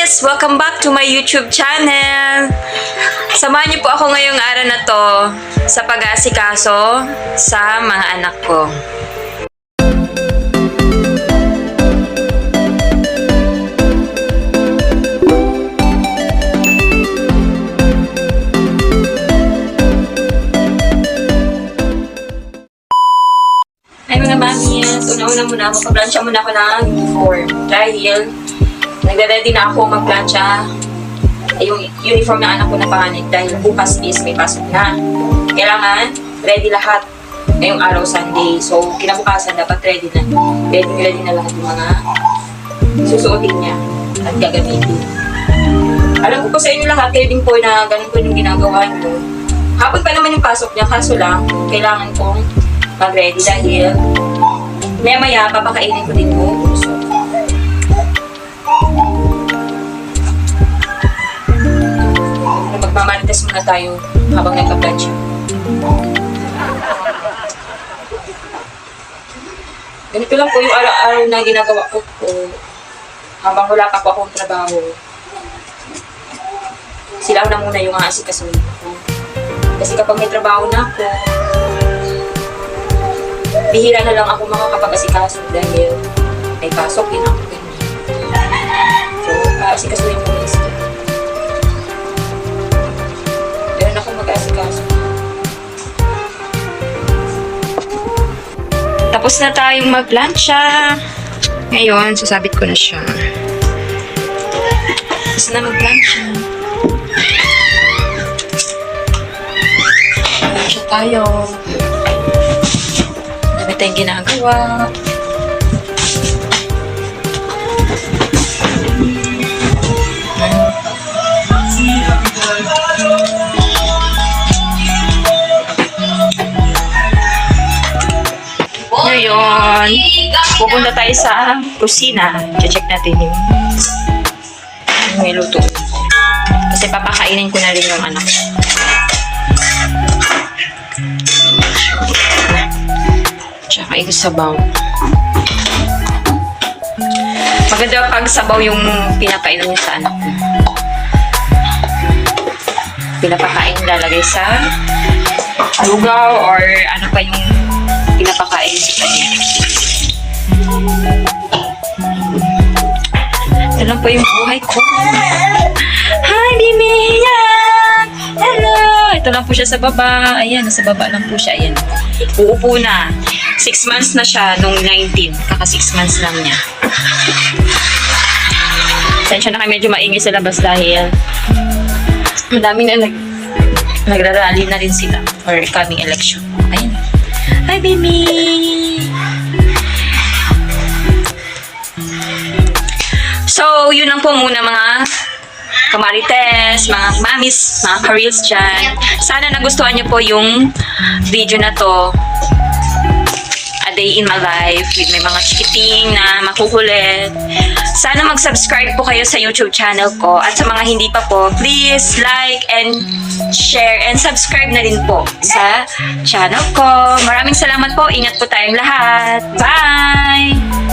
guys! Welcome back to my YouTube channel! Samahan niyo po ako ngayong araw na to sa pag-aasikaso sa mga anak ko. Ay mga mamias, una-una muna ako, pag-plancha muna ako ng uniform dahil nagre-ready na ako mag-plancha yung uniform ng anak ko na panganay dahil bukas is may pasok na. Kailangan ready lahat ngayong araw Sunday. So kinabukasan dapat ready na. Ready na lahat yung mga susuotin niya at gagamitin. Alam ko po sa inyo lahat, kayo din po na ganun po yung ginagawa niyo. Hapon pa naman yung pasok niya, kaso lang kailangan kong mag-ready dahil maya papakainin ko din yung puso. Magmamanites muna tayo habang nagpa-plancha. Ganito lang po yung araw-araw na ginagawa ko habang wala pa po akong trabaho. Sila na muna yung aasikasun ko. Kasi kapag may trabaho na ako, bihira na lang ako makakapag-asikaso dahil may pasok din ako. So, asikasuhin ko yung skill. Meron ako mag-asikaso. Tapos na tayong mag-plancha. Ngayon, sasabit ko na siya. Tapos na mag-plancha. Plancha tayo. Dami tayong ginagawa. Ngayon, pupunta tayo sa kusina. Check natin yung niluto. Kasi papakainin ko na rin yung anak. Tsaka yung sabaw. Maganda pag sabaw yung pinapainom niya sa anak ko. Pinapakain lalagay sa lugaw or ano pa yung pinapakain sa kanya. Ito lang po yung buhay ko. Hi, Bimi! Hello! Ito lang po siya sa baba. Ayan, nasa baba lang po siya. Ayan. Uupo na. 6 months na siya nung 19. Kaka 6 months lang niya. Sensya na kayo medyo maingay sa labas dahil madami na nagrarally na rin sila for coming election. Ayan. Hi, baby! So, yun lang po muna mga kamarites, mga mamis, mga ka-reels dyan. Sana nagustuhan nyo po yung video na to. A day in my life with may mga chikiting na makukulit. Sana mag-subscribe po kayo sa YouTube channel ko. At sa mga hindi pa po, please like and share and subscribe na rin po sa channel ko. Maraming salamat po. Ingat po tayong lahat. Bye!